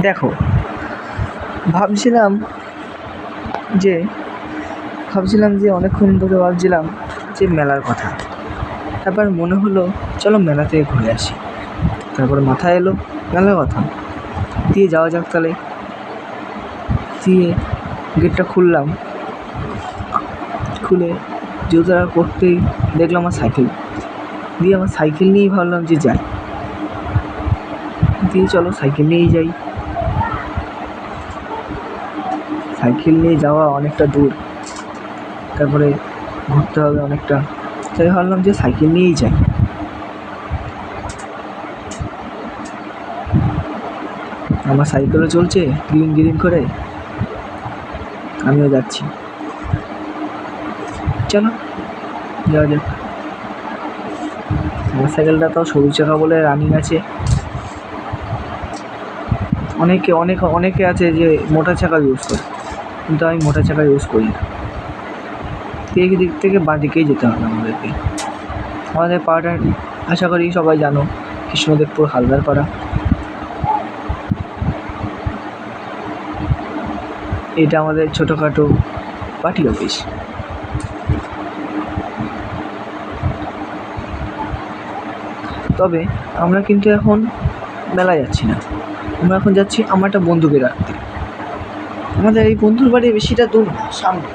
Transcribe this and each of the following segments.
দেখো, ভাবছিলাম যে অনেকক্ষণ ধরে ভাবছিলাম যে মেলার কথা। তারপর মনে হলো চলো মেলা থেকে ঘুরে আসি। তারপর মাথায় এলো মেলার কথা, দিয়ে যাওয়া যাক তাহলে। দিয়ে গেটটা খুললাম, খুলে জুতোটা করতেই দেখলাম আমার সাইকেল। দিয়ে আমার সাইকেল নিয়েই ভাবলাম যে যাই, দিয়ে চলো সাইকেল নিয়েই যাই। সাইকেল নিয়ে যাওয়া অনেকটা দূর, তারপরে ঘুরতে হবে অনেকটা, তাই ভাবলাম যে সাইকেল নিয়েই যাই। আমার সাইকেলও চলছে গিরিং গিরিং করে, আমিও যাচ্ছি। চলো যাওয়া যাক। আমার সাইকেলটা তো সরু চাকা বলে রানিং আছে। অনেকে আছে যে মোটা চাকা ইউজ করে, কিন্তু আমি মোটা চাকা ইউজ করি না। এই দিক থেকে বাঁ দিকেই যেতে হবে আমাদেরকে। আমাদের পাড়াটা আশা করি সবাই জানো, কৃষ্ণদেবপুর হালদার পাড়া। এটা আমাদের ছোটোখাটো পার্টি অফিস। তবে আমরা কিন্তু এখন মেলায় যাচ্ছি না, আমরা এখন যাচ্ছি আমার একটা বন্ধুকে রাখতে। আমাদের এই বন্ধুর বাড়ি বেশিটা দূর না, সামনে।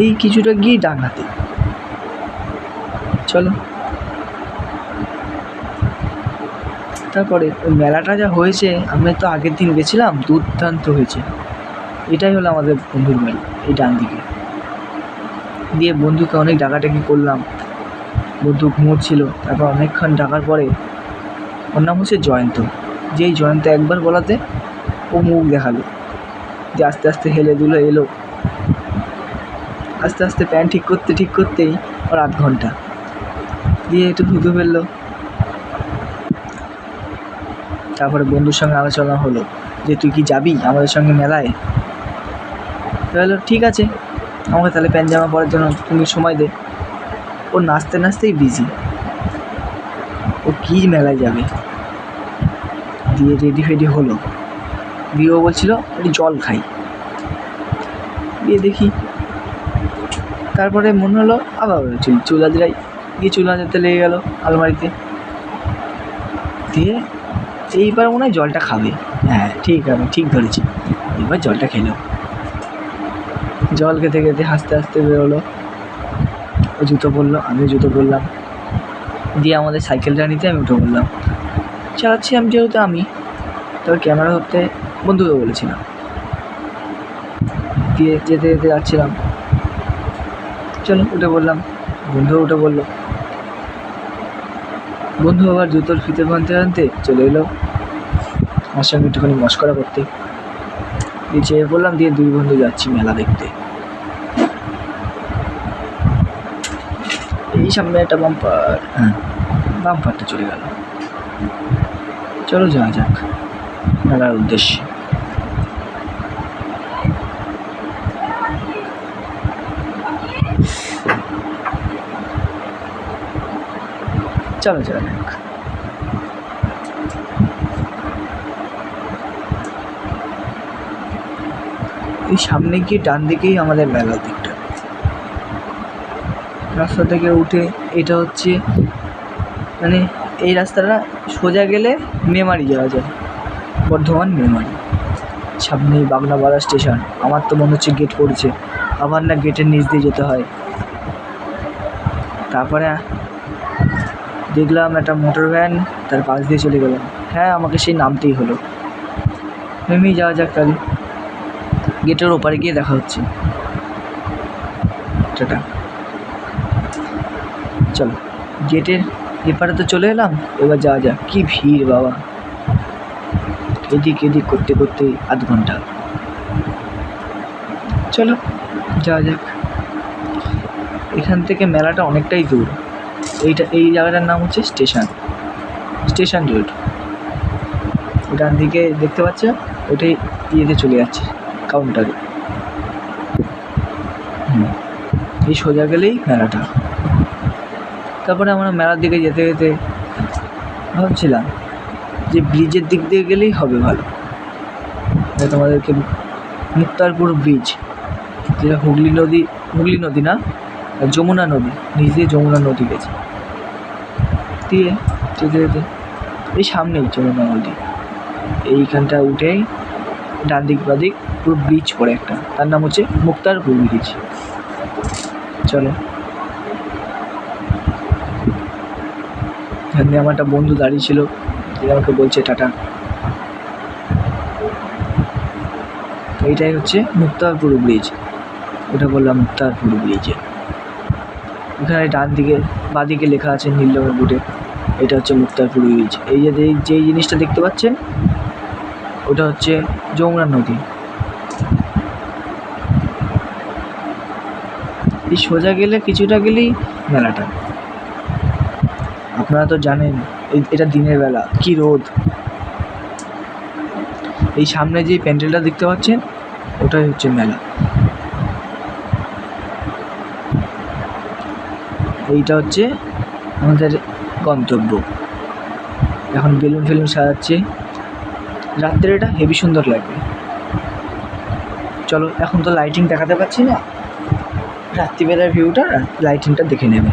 এই কিছুটা গিয়ে ডান হাতে। চলো। তারপরে ওই মেলাটা যা হয়েছে, আমরা তো আগের দিন গেছিলাম, দুর্দান্ত হয়েছে। এটাই হলো আমাদের বন্ধুর বাড়ি, এই ডান দিকে। দিয়ে বন্ধুকে অনেক ডাকাডাকি করলাম, বন্ধু ঘুমোচ্ছিল। তারপর অনেকক্ষণ ডাকার পরে, ওর নাম হচ্ছে জয়ন্ত। যেই জয়ন্ত একবার বলাতে ও মুখ দেখালো, যে আস্তে আস্তে হেলে দুলে এলো। আস্তে আস্তে প্যান্ট ঠিক করতেই ওর আধ ঘন্টা। দিয়ে একটু ধুতে ফেললো। তারপরে বন্ধুর সঙ্গে আলোচনা হলো যে তুই কি যাবি আমাদের সঙ্গে মেলায়। বললো ঠিক আছে, আমাকে তাহলে প্যান্ট জামা পরার জন্য তুমি সময় দে। ও নাচতে নাচতেই বিজি, ও কী মেলায় যাবে। দিয়ে রেডি ফেডি হলো, দিয়ে ও বলছিল একটু জল খাই। দিয়ে দেখি, তারপরে মনে হলো আবার চুল আজরাই, গিয়ে চুল আজরাতে লেগে গেলো আলমারিতে। দিয়ে এইবার মনে হয় জলটা খাবে। হ্যাঁ ঠিক, আমি ঠিক ধরেছি। এবার জলটা খেলো। জল খেতে খেতে হাসতে হাসতে বেরোলো। ও জুতো পরলো, আমিও জুতো পরলাম। দিয়ে আমাদের সাইকেলটা নিতে আমি উঠে পড়লাম। চালাচ্ছি আমি যেহেতু আমি, তবে ক্যামেরা ধরতে বন্ধুকে বলেছিলাম। দিয়ে যেতে যেতে যাচ্ছিলাম, চলো উঠে পড়লাম। বন্ধুও উঠে পড়লো। বন্ধু আবার জুতোর ফিতে বাঁধতে বাঁধতে চলে এলো আমার সঙ্গে একটুখানি মস্করা করতে। দিয়ে চেয়ে পড়লাম, দিয়ে দুই বন্ধু যাচ্ছি মেলা দেখতে। এই সামনে একটা বাম্পার, বাম্পারটা চলে গেল। চলো যাওয়া যাক মেলার উদ্দেশ্যে। চলো যাওয়া যাক। এই সামনে গিয়ে ডান দিকেই আমাদের মেলার দিকটা। রাস্তা থেকে উঠে এটা হচ্ছে মানে এই রাস্তাটা সোজা গেলে মেমারি যাওয়া যায়, বর্ধমান মেমারি। সামনেই বাগনাপাড়া স্টেশন। আমার তো মনে হচ্ছে গেট পড়ছে, আবার না গেটের নিচ দিয়ে যেতে হয়। তারপরে দেখলাম একটা মোটর ভ্যান, তার পাশ দিয়ে চলে গেলাম। হ্যাঁ, আমাকে সেই নামতেই হলো। নেমেই যাওয়া যাক তাহলে। গেটের ওপারে গিয়ে দেখা হচ্ছে। টাটা। চলো, গেটের এপারে তো চলে এলাম, এবার যাওয়া যাক। কি ভিড় বাবা, এদিক এদিক করতে করতে আধ ঘন্টা। চলো যাওয়া যাক। এখান থেকে মেলাটা অনেকটাই দূর। এই জায়গাটার নাম হচ্ছে স্টেশন রোড। ডান দিকে দেখতে পাচ্ছ, ওটাই ইয়েতে চলে যাচ্ছে কাউন্টারে। এই সোজা গেলেই মেলাটা। তারপরে আমরা মেলার দিকে যেতে যেতে ভাবছিলাম যে ব্রিজের দিক দিয়ে গেলেই হবে ভালো। তোমাদেরকে মুক্তারপুর ব্রিজ, যেটা হুগলি নদী না, যমুনা নদী, নিচ দিয়ে যমুনা নদী গেছে। দিয়ে যেতে যেতে এই সামনেই যমুনা নদী, এইখানটা উঠেই ডান দিক বাদিক পুরো ব্রিজ পড়ে একটা, তার নাম হচ্ছে মুক্তারপুর ব্রিজ। চলো, এখানে আমার একটা বন্ধু দাঁড়িয়ে ছিল, যে আমাকে বলছে টাটা। এইটাই হচ্ছে মুক্তারপুর ব্রিজ, ওটা বললাম মুক্তারপুর ব্রিজে। এখানে ডান দিকে বাঁদিকে লেখা আছে নীল রঙের বোর্ডে, এটা হচ্ছে মুক্তারপুর ব্রিজ। এই যে জিনিসটা দেখতে পাচ্ছেন, ওটা হচ্ছে যমুনা নদী। এই সোজা গেলে কিছুটা গেলেই মেলাটা। আপনারা তো জানেন এটা দিনের বেলা কি রোদ। এই সামনে যে প্যান্ডেলটা দেখতে পাচ্ছেন, ওটাই হচ্ছে মেলা। এইটা হচ্ছে আমাদের গন্তব্য। এখন বেলুন ফেলুন সাজাচ্ছে, রাত্রে এটা হেবি সুন্দর লাগবে। চলো, এখন তো লাইটিং দেখাতে পাচ্ছি না, রাত্রিবেলার ভিউটা লাইটিংটা দেখে নেবে।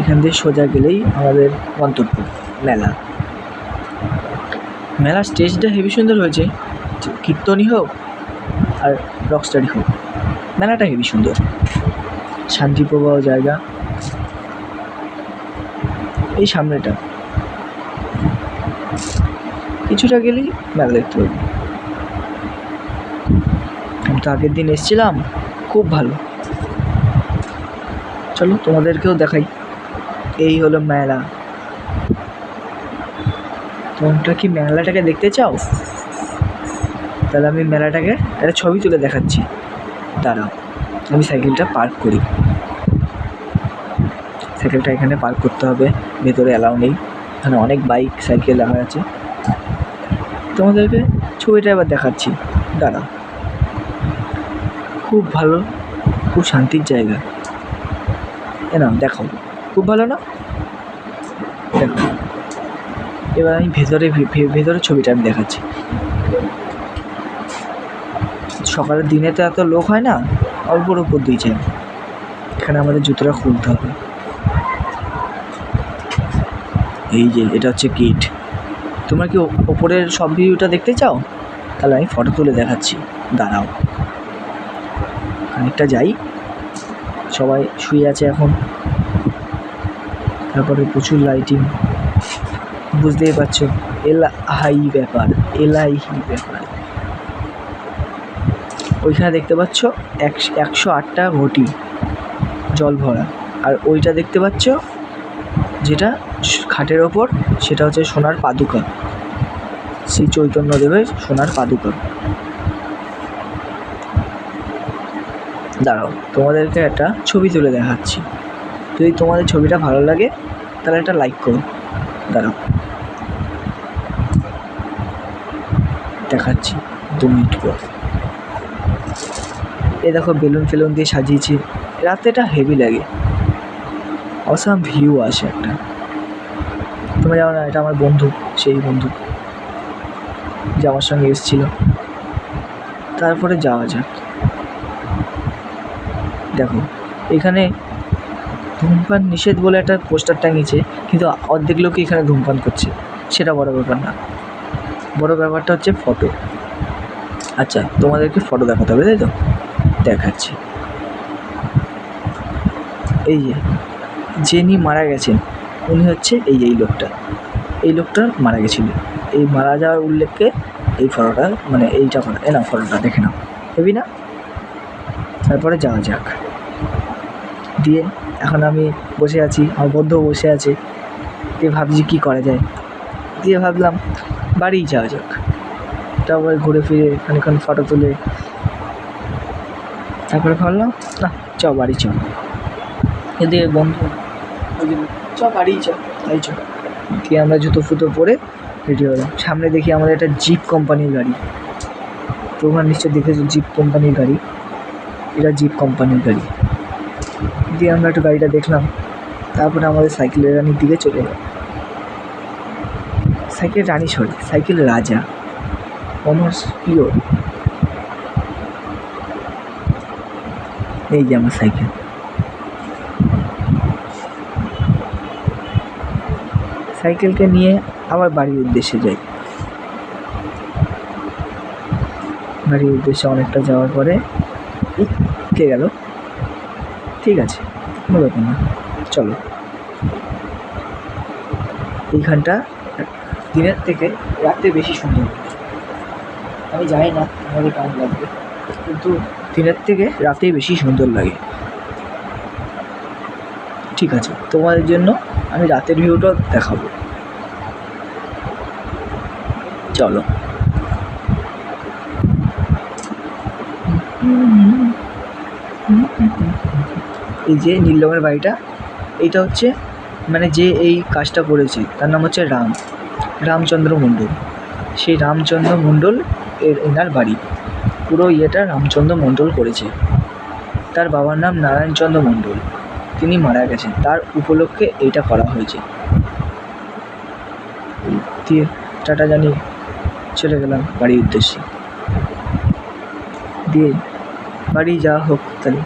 এখান দিয়ে সোজা গেলেই আমাদের গন্তব্য মেলা। মেলার স্টেজটা হেবি সুন্দর হয়েছে, কীর্তনই হোক আর রকস্টারই হোক, মেলাটা হেবি সুন্দর, শান্তি প্রবাহ জায়গা। এই সামনেটা কিছুটা গেলেই মেলা দেখতে পাবো। আমি তো আগের দিন এসেছিলাম, খুব ভালো। চলো তোমাদেরকেও দেখাই। এই হলো মেলা। তোমরা কি মেলাটাকে দেখতে চাও? তাহলে আমি মেলাটাকে একটা ছবি তুলে দেখাচ্ছি। দাঁড়াও, আমি সাইকেলটা পার্ক করি। সাইকেলটা এখানে পার্ক করতে হবে, ভেতরে অ্যালাউ নেই। এখানে অনেক বাইক সাইকেল রাখা আছে। তোমাদেরকে ছবিটা এবার দেখাচ্ছি, দাঁড়াও। খুব ভালো, খুব শান্তির জায়গা। না দেখো, খুব ভালো না? দেখো, এবার আমি ভেতরে ছবিটা আমি দেখাচ্ছি। সকালের দিনে তো এত লোক হয় না, অল্পর উপর দিয়েছে। এখানে আমাদের জুতোটা খুলতে হবে। এই যে এটা হচ্ছে গেট। তোমরা কি ওপরের সব ভিউটা দেখতে চাও? তাহলে আমি ফটো তুলে দেখাচ্ছি, দাঁড়াও। খানিকটা যাই, সবাই শুয়ে আছে এখন। তারপরে প্রচুর লাইটিং, বুঝতেই পারছো, এলাই ব্যাপার। ওইখানে দেখতে পাচ্ছ 108টা ঘটি জল ভরা। আর ওইটা দেখতে পাচ্ছ যেটা খাটের ওপর, সেটা হচ্ছে সোনার পাদুকা, শ্রী চৈতন্যদেবের সোনার পাদুকা। দাঁড়াও, তোমাদেরকে একটা ছবি তুলে দেখাচ্ছি। যদি তোমাদের ছবিটা ভালো লাগে তাহলে একটা লাইক করো। দাঁড়াও, দেখাচ্ছি 2 মিনিট পর। এই দেখো, বেলুন ফেলুন দিয়ে সাজিয়েছি। রাত্রেটা হেভি লাগে, অসাম ভিউ আসে একটা। তোমরা জানো না, এটা আমার বন্ধু, সেই বন্ধু যে আমার সঙ্গে এসেছিলো। তারপরে যাওয়া যাক। দেখো, এখানে ধূমপান নিষেধ বলে একটা পোস্টার টাঙিয়েছে, কিন্তু অর্ধেক লোকই এখানে ধূমপান করছে। সেটা বড় ব্যাপার না, বড় ব্যাপারটা হচ্ছে ফটো। আচ্ছা, তোমাদেরকে ফটো দেখাতে হবে, তাই তো? দেখাচ্ছি। এই যে যিনি মারা গেছেন, উনি হচ্ছে এই লোকটা মারা গেছিলো। এই মারা যাওয়ার উল্লেখে এই ফটোটা, মানে এইটা করা। না, ফটোটা দেখে নাও, হেবি না? তারপরে যাওয়া যাক। দিয়ে এখন আমি বসে আছি, আমার বন্ধুও বসে আছে। দিয়ে ভাবছি কী করা যায়। দিয়ে ভাবলাম বাড়িই যাওয়া যাক। তারপরে ঘুরে ফিরে খানিকক্ষণ ফটো তুলে তারপরে ভাবলাম না, বাড়ি চ। এদিকে বন্ধু বাড়ি চ, তাই চ। দিয়ে আমরা জুতো ফুতো পরে রেডি হলাম। সামনে দেখি আমাদের একটা জিপ কোম্পানির গাড়ি। তোমরা নিশ্চয় দেখেছো জিপ কোম্পানির গাড়ি, এটা জিপ কোম্পানির গাড়ি। দিয়ে আমরা একটু গাড়িটা দেখলাম, তারপরে আমাদের সাইকেলের রানির দিকে চলে গেল। সাইকেল রানী সরি, সাইকেল রাজা, আমার প্রিয়। এই যে আমার সাইকেল। সাইকেলকে নিয়ে আবার বাড়ির উদ্দেশ্যে যাই। বাড়ির উদ্দেশ্যে অনেকটা যাওয়ার পরে কে গেল, ঠিক আছে কোনো ব্যাপার না, চলো। এইখানটা দিনের থেকে রাতে বেশি সুন্দর। আমি জানি না আমাদের কেমন লাগবে, কিন্তু দিনের থেকে রাতেই বেশি সুন্দর লাগে। ঠিক আছে, তোমাদের জন্য আমি রাতের ভিউটা দেখাবো, চলো। এই যে নীল রঙের বাড়িটা, এইটা হচ্ছে মানে যে এই কাজটা করেছে তার নাম হচ্ছে রামচন্দ্র মণ্ডল। সেই রামচন্দ্র মণ্ডল এনার বাড়ি, পুরো ইয়েটা রামচন্দ্র মণ্ডল করেছে। তার বাবার নাম নারায়ণচন্দ্র মণ্ডল, তিনি মারা গেছেন, তার উপলক্ষে এইটা করা হয়েছে। দিয়ে টাটা জানি চলে গেলাম বাড়ির উদ্দেশ্যে। দিয়ে বাড়ি যাওয়া হোক, তাহলে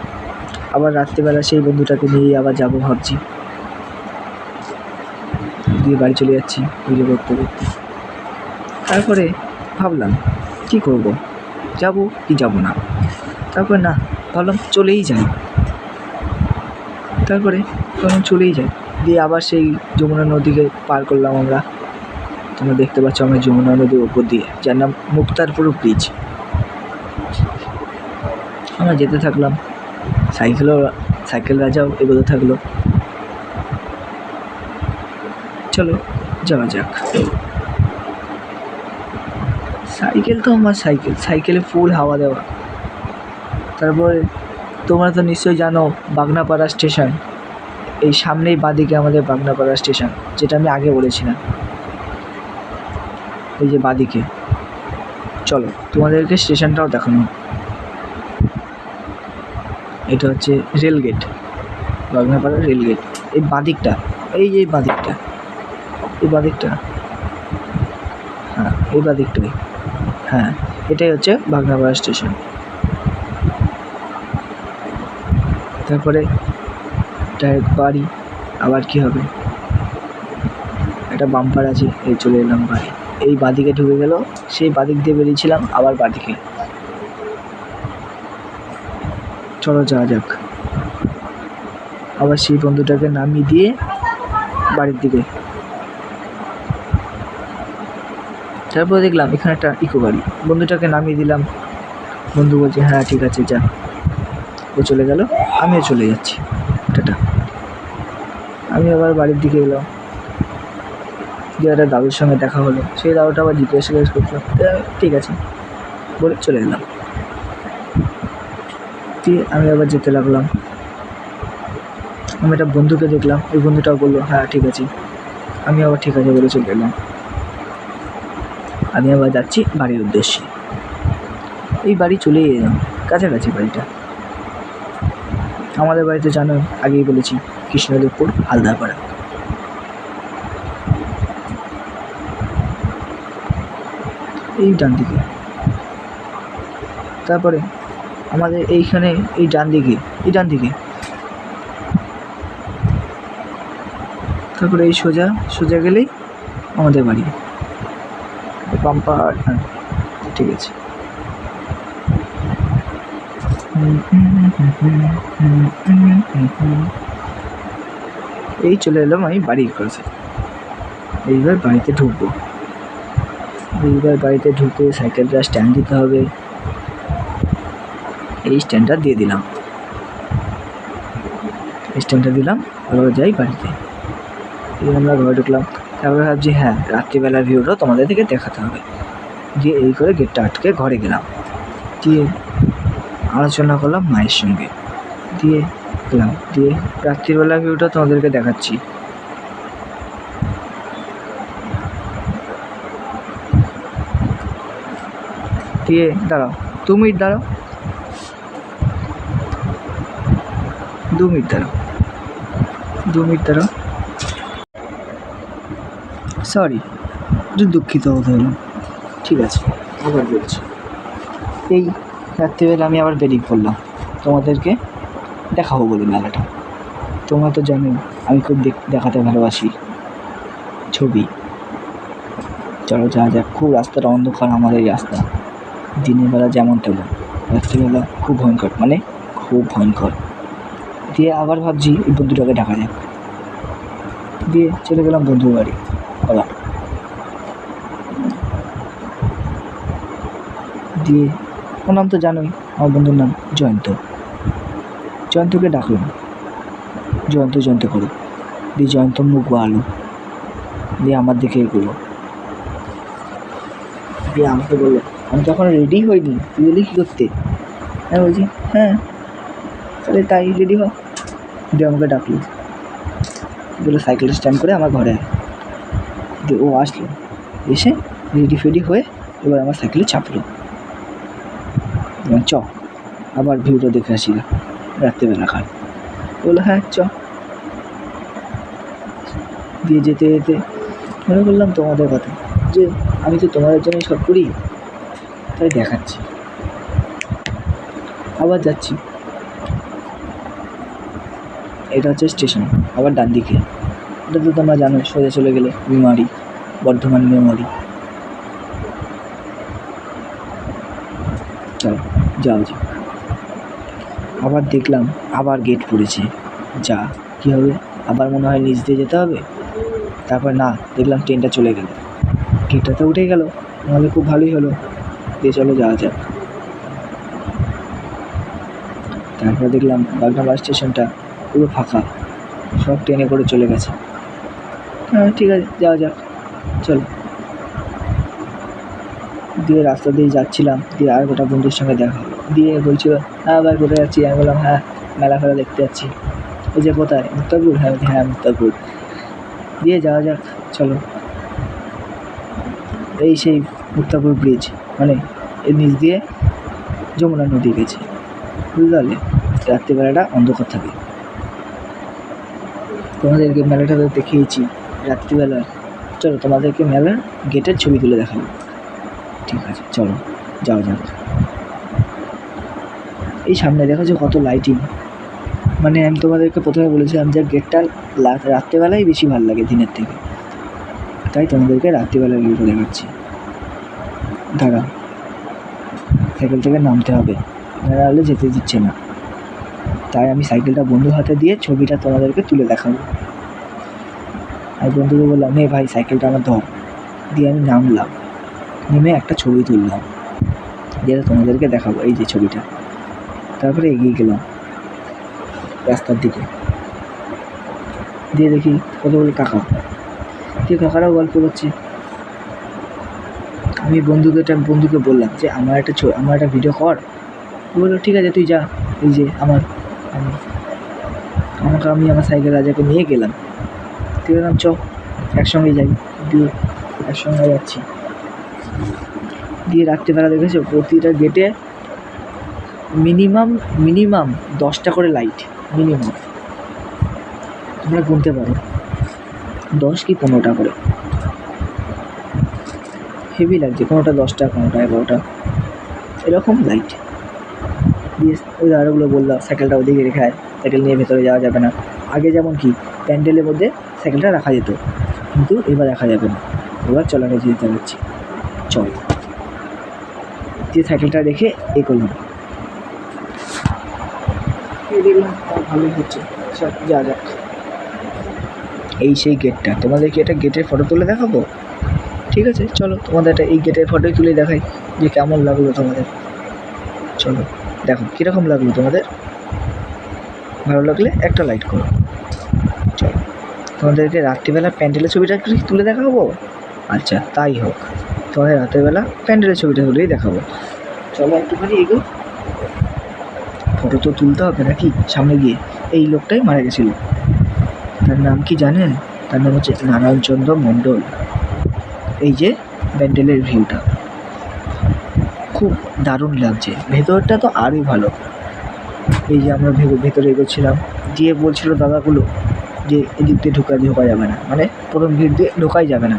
আবার রাত্রিবেলা সেই বন্ধুটাকে নিয়ে আবার যাবো ভাবছি। দিয়ে বাড়ি চলে যাচ্ছি পুজো করতে করতে। তারপরে ভাবলাম কী করব, যাব কি যাব না। তারপরে না, ভাবলাম চলেই যাই। তারপরে চলেই যাই। দিয়ে আবার সেই যমুনা নদীকে পার করলাম আমরা। তোমরা দেখতে পাচ্ছ আমরা যমুনা নদীর ওপর দিয়ে, যার নাম মুক্তারপুর ব্রিজ। আমরা যেতে থাকলাম, সাইকেল রাজাও এগোতে থাকলো। চলো যাওয়া যাক। সাইকেল তো আমার সাইকেলে ফুল হাওয়া দেওয়া। তারপরে তোমরা তো নিশ্চয়ই জানো বাগনাপাড়া স্টেশন, এই সামনেই বাঁদিকে আমাদের বাগনাপাড়া স্টেশন, যেটা আমি আগে বলেছিলাম। এই যে বাঁদিকে, চলো তোমাদেরকে স্টেশনটাও দেখানো। এটা হচ্ছে রেলগেট, বাগনাপাড়া রেলগেট। এই বাঁদিকটা, এই যে বাঁদিকটা, এই বাঁদিকটা, হ্যাঁ এই বাঁদিকটাই, হ্যাঁ এটাই হচ্ছে বাগনাপাড়া স্টেশন। তারপরে ডাইরেক্ট বাড়ি। আবার কি হবে, একটা বাম্পার আছে, এই চলে এলাম বাড়ি। এই বাঁদিকে ঢুকে গেল, সেই বাঁদিক দিয়ে বেরিয়েছিলাম আবার বাঁদিকে। চলো যাওয়া যাক। আবার সেই বন্ধুটাকে নামিয়ে দিয়ে বাড়ির দিকে। তারপরে দেখলাম এখানে একটা ইকো গাড়ি, বন্ধুটাকে নামিয়ে দিলাম। বন্ধু বলছে হ্যাঁ ঠিক আছে যা। ও চলে গেল, আমিও চলে যাচ্ছি, টাটা। আমি আবার বাড়ির দিকে এলাম। দিয়ে একটা দাদুর সঙ্গে দেখা হলো, সেই দাদুটা আবার জিজ্ঞেস করছিলাম, ঠিক আছে বলে চলে এলাম। দিয়ে আমি আবার যেতে লাগলাম। আমি একটা বন্ধুকে দেখলাম, ওই বন্ধুটাও বললো হ্যাঁ ঠিক আছে। আমি আবার ঠিক আছে বলে চলে এলাম। আমি আবার যাচ্ছি বাড়ির উদ্দেশ্যে। এই বাড়ি চলেই এলাম, কাছাকাছি বাড়িটা। আমাদের বাড়িতে জানো আগেই বলেছি, কৃষ্ণদেবপুর হালদারপাড়া। এই ডান দিকে। তারপরে আমাদের এইখানে এই ডান দিকে, এই ডান দিকে। তারপরে এই সোজা গেলেই আমাদের বাড়ি। পাম্পার, হ্যাঁ ঠিক আছে। এই চলে এলাম আমি বাড়ির কাছে। এইবার বাড়িতে ঢুকবো। এইবার বাড়িতে ঢুকে সাইকেলটা স্ট্যান্ড দিতে হবে। এই স্ট্যান্ডটা দিয়ে দিলাম, স্ট্যান্ডটা দিলাম। এবার যাই বাড়িতে। এই আমরা ঘরে ঢুকলাম। তারপরে ভাবছি হ্যাঁ রাত্রিবেলার ভিউটা তোমাদের থেকে দেখাতে হবে। দিয়ে এই করে গেটটা আটকে ঘরে গেলাম। দিয়ে আলোচনা করলাম মায়ের সঙ্গে। দিয়ে গেলাম, দিয়ে রাত্রিবেলার ভিউটা তোমাদেরকে দেখাচ্ছি। দিয়ে দাঁড়াও 2 মিনিট, দাঁড়াও 2 মিনিট দাঁড়াও। 2 মিনিট দাঁড়াও, সরি, একটু দুঃখিত হতে হলো। ঠিক আছে, আবার বলছি। এই রাত্রিবেলা আমি আবার বেরিয়ে পড়লাম তোমাদেরকে দেখাবো বলে মেলাটা। তোমরা তো জানো আমি খুব দেখাতে ভালোবাসি ছবি। চলো যাওয়া যাক। খুব রাস্তাটা অন্ধকার, আমাদের এই রাস্তা দিনের বেলা যেমন তেমন, রাত্রিবেলা খুব ভয়ঙ্কর, মানে খুব ভয়ঙ্কর। দিয়ে আবার ভাবছি এই বন্ধুটাকে ডাকা যাক, দিয়ে চলে গেলাম বন্ধুর বাড়ি। আবার দিয়ে ওর নাম তো জানোই, আমার বন্ধুর নাম জয়ন্ত। জয়ন্তকে ডাকলাম, জয়ন্ত জয়ন্ত করে। দিয়ে জয়ন্ত মুখ বাড়ালো, দিয়ে আমার দিকে এগুলো, দিয়ে আমাকে বললো আমি তো এখন রেডি হইনি, তুই এলি কী করতে? হ্যাঁ বলছি হ্যাঁ, তাহলে তাই রেডি হ। দিয়ে আমাকে ডাকলো, বলে সাইকেলটা স্ট্যান্ড করে আমার ঘরে আয়। দিয়ে ও আসলো, এসে রেডি ফেডি হয়ে এবার আমার সাইকেলে চাপলো। চ আবার ভিউটা দেখে আসি রাত্রেবেলা খায়। বললো হ্যাঁ চ। দিয়ে যেতে যেতে মনে করলাম তোমাদের কথা, যে আমি তো তোমাদের জন্যই সব করি, তাই দেখাচ্ছি। আবার যাচ্ছি, এটা হচ্ছে স্টেশন। আবার ডান দিকে, এটা তো তোমরা জানো, সোজা চলে গেলে মেমারি, বর্ধমান মেমারি। চলো যাও যাও। আবার দেখলাম আবার গেট পড়েছে, যা কী হবে, আবার মনে হয় নিচ দিয়ে যেতে হবে। তারপর না, দেখলাম ট্রেনটা চলে গেল, গেটটা তো উঠে গেল, নাহলে খুব ভালোই হলো। দিয়ে চলো যাওয়া যাক। তারপর দেখলাম বাগনাবাড়ি স্টেশনটা পুরো ফাঁকা, সব ট্রেনে করে চলে গেছে। হ্যাঁ ঠিক আছে, যাওয়া যাক, চলো। দিয়ে রাস্তা দিয়ে যাচ্ছিলাম, দিয়ে আর গোটা বন্ধুর সঙ্গে দেখা হলো। দিয়ে বলছিল হ্যাঁ ভাই কোথায় যাচ্ছি? আমি বললাম হ্যাঁ মেলা ফেলা দেখতে যাচ্ছি। ওই যে কোথায়? মুক্তাপুর? হ্যাঁ হ্যাঁ মুক্তাপুর। দিয়ে যাওয়া যাক, চলো। এই সেই মুক্তাপুর ব্রিজ, মানে এর নিচ দিয়ে যমুনা নদী গেছে, বুঝতে পারলে? রাত্রিবেলাটা অন্ধকার থাকে। তোমাদেরকে মেলাটা তো দেখিয়েছি রাত্রিবেলা, চলো তোমাদেরকে মেলার গেটের ছবি তুলে দেখাবো। ঠিক আছে চলো যাওয়া যাক। এই সামনে দেখেছো কত লাইটিং, মানে আমি তোমাদেরকে প্রথমে বলেছিলাম যে গেটটা রাত্রেবেলাই বেশি ভালো লাগে দিনের থেকে, তাই তোমাদেরকে রাত্রিবেলার ভিউটা দেখাচ্ছি। দাঁড়া, সাইকেল থেকে নামতে হবে, নাহলে যেতে দিচ্ছে না। তাই আমি সাইকেলটা বন্ধুর হাতে দিয়ে ছবিটা তোমাদেরকে তুলে দেখাবো। আর বন্ধুকে বললাম নে ভাই সাইকেলটা আমার ধর। দিয়ে আমি নামলাম, নেমে একটা ছবি তুললাম, যেটা তোমাদেরকে দেখাবো, এই যে ছবিটা। তারপরে এগিয়ে গেলাম রাস্তার দিকে, দিয়ে দেখি কতগুলো কাকা, দিয়ে কাকারাও গল্প করছে। আমি বন্ধুকে বললাম যে আমার একটা ভিডিও কর। বললো ঠিক আছে তুই যা। এই যে আমি আমার সাইকেল রাজাকে নিয়ে গেলাম, তুই বললাম চ একসঙ্গে যাই। দিয়ে একসঙ্গে যাচ্ছি। দিয়ে রাত্রিবেলা দেখেছো প্রতিটা গেটে মিনিমাম 10টা করে লাইট, মিনিমাম তোমরা গুনতে পারো, 10 কি 15টা করে। হেভি লাগছে, কোনোটা 10টা, কোনোটা 11টা, এরকম লাইট। দিয়ে ওই দাদাগুলো বললাম সাইকেলটা ওদিকে রেখে আয়, সাইকেল নিয়ে ভেতরে যাওয়া যাবে না। আগে যেমন কি প্যান্ডেলের মধ্যে সাইকেলটা রাখা যেত, কিন্তু এবার রাখা যাবে না, এবার চলাটা যেতে পারছি, চল। দিয়ে সাইকেলটা রেখে এ করলাম, দেখলাম ভালোই হচ্ছে, সব যা যাক। এই সেই গেটটা, তোমাদেরকে এটা গেটের ফটো তুলে দেখাবো। ঠিক আছে চলো, তোমাদের একটা এই গেটের ফটোই তুলে দেখাই যে কেমন লাগলো তোমাদের। চলো দেখো কীরকম লাগলো তোমাদের, ভালো লাগলে একটা লাইক করো। চলো তোমাদেরকে রাত্রিবেলা প্যান্ডেলের ছবিটা একটু তুলে দেখাবো। আচ্ছা তাই হোক, তোমাদের রাত্রিবেলা প্যান্ডেলের ছবিটা তুলেই দেখাবো। চলো একটুখানি এগো, ফটো তো তুলতে হবে নাকি সামনে গিয়ে। এই লোকটাই মারা গেছিল, তার নাম কি জানেন? তার নাম হচ্ছে নারায়ণচন্দ্র মণ্ডল। এই যে প্যান্ডেলের ভিউটা খুব দারুণ লাগছে, ভেতরটা তো আরই ভালো। এই যে আমরা ভেতরে এগোচ্ছিলাম, দিয়ে বলছিল দাদাগুলো যে এদিক দিয়ে ঢোকা যাবে না, মানে প্রথম গেট দিয়ে ঢোকাই যাবে না।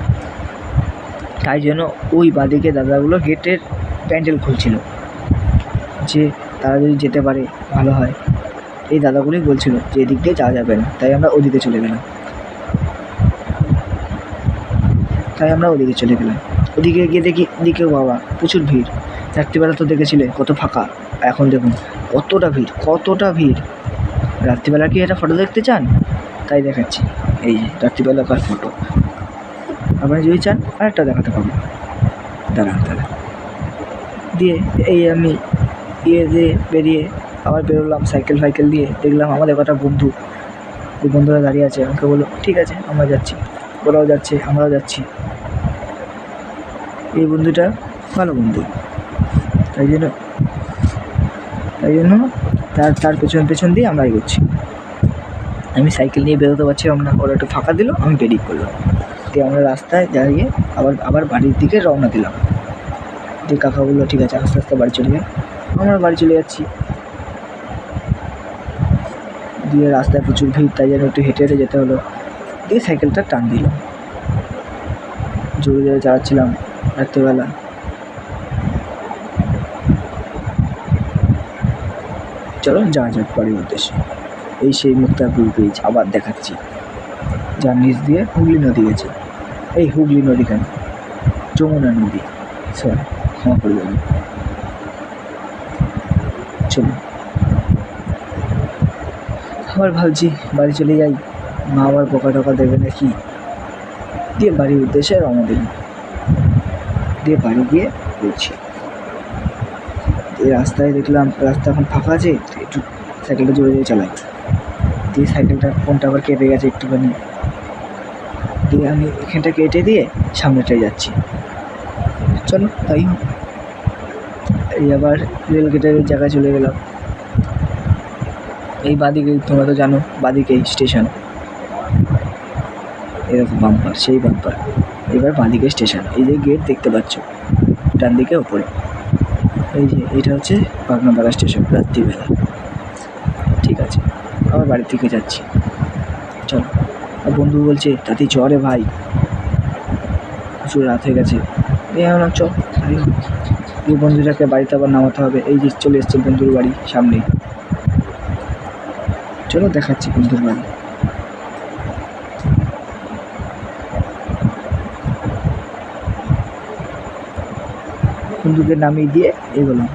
তাই জন্য ওই বাঁদিকে দাদাগুলো গেটের প্যান্ডেল খুলছিল, যে তারা যদি যেতে পারে ভালো হয়। এই দাদাগুলোই বলছিল যে এদিক দিয়ে যাওয়া যাবে না, তাই আমরা ওদিকে চলে গেলাম। ওদিকে গিয়ে দেখি এদিকেও বাবা প্রচুর ভিড়। রাত্রিবেলা তো দেখেছিলে কত ফাঁকা, এখন দেখুন কতটা ভিড়। রাত্রিবেলা কি একটা ফটো দেখতে চান? তাই দেখাচ্ছি, এই যে রাত্রিবেলাকার ফটো। আপনারা যদি চান আরেকটা দেখাতে পারবো, দাঁড়ান। দিয়ে এই আমি দিয়ে বেরিয়ে আবার বেরোলাম সাইকেল দিয়ে। দেখলাম আমাদের কটা বন্ধু, ওই বন্ধুরা দাঁড়িয়ে আছে। আমাকে বললো ঠিক আছে আমরা যাচ্ছি, ওরাও যাচ্ছে আমরাও যাচ্ছি। এই বন্ধুটা ভালো বন্ধু, তাই জন্য তার পেছন দিয়ে আমরা এগোচ্ছি। আমি সাইকেল নিয়ে বেরোতে পারছিলাম না, ওরা একটু ফাঁকা দিল, আমি বেরিয়ে পড়লাম। দিয়ে আমরা রাস্তায় দাঁড়িয়ে আবার বাড়ির দিকে রওনা দিলাম। দিয়ে কাকা বললো ঠিক আছে আস্তে আস্তে বাড়ি চলে যায়। আমরা বাড়ি চলে যাচ্ছি। দিয়ে রাস্তায় প্রচুর ভিড়, তাই জন্য একটু হেঁটে যেতে হলো। দিয়ে সাইকেলটা টান দিল, জোরে চালাচ্ছিলাম রাত্রেবেলা। চলো যাওয়া যাক বাড়ির উদ্দেশ্যে। এই সেই মুক্তারপুর ব্রিজ আবার দেখাচ্ছি, যার নিচ দিয়ে হুগলি নদী গেছে। এই হুগলি নদী কেন, যমুনা নদী, সরি ক্ষমা করে দেবেন। চলো আবার ভাবছি বাড়ি চলে যাই, মা আবার বকা টকা দেবে নাকি। দিয়ে বাড়ির উদ্দেশ্যে রওনা দিলাম। দিয়ে বাড়ি গিয়ে বলছি, এই রাস্তায় দেখলাম রাস্তা এখন ফাঁকা আছে, একটু সাইকেলটা জোরে চালাই। দিয়ে সাইকেলটা ফোনটা আবার কেটে গেছে একটুখানি। দিয়ে আমি এখানটা কেটে দিয়ে সামনেটাই যাচ্ছি। চলো তাই হোক। এই আবার রেল গেটের জায়গায় চলে গেলাম। এই বাঁদিকে তোমরা তো জানো বাঁদিকেই স্টেশন, এরকম বাম্পার সেই বাম্পার। এবার বাঁদিকে স্টেশন, এই যে গেট দেখতে পাচ্ছ ডান দিকে ওপরে, এই যে এটা হচ্ছে বাগনাপাড়া স্টেশন রাত্রিবেলা। ঠিক আছে আবার বাড়ির থেকে যাচ্ছি। চলো, আর বন্ধু বলছে তাতেই চ রে ভাই, প্রচুর রাত হয়ে গেছে। এই আমরা চ, এই বন্ধুটাকে বাড়িতে আবার নামাতে হবে। এই যে চলে এসছে বন্ধুর বাড়ি সামনে, চলো দেখাচ্ছি বন্ধুর বাড়ি। বন্ধুকে নামিয়ে দিয়ে এগোলাম।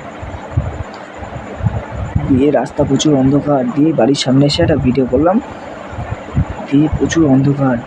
দিয়ে রাস্তা প্রচুর অন্ধকার, দিয়ে বাড়ির সামনে এসে একটা ভিডিও করলাম। দিয়ে প্রচুর অন্ধকার,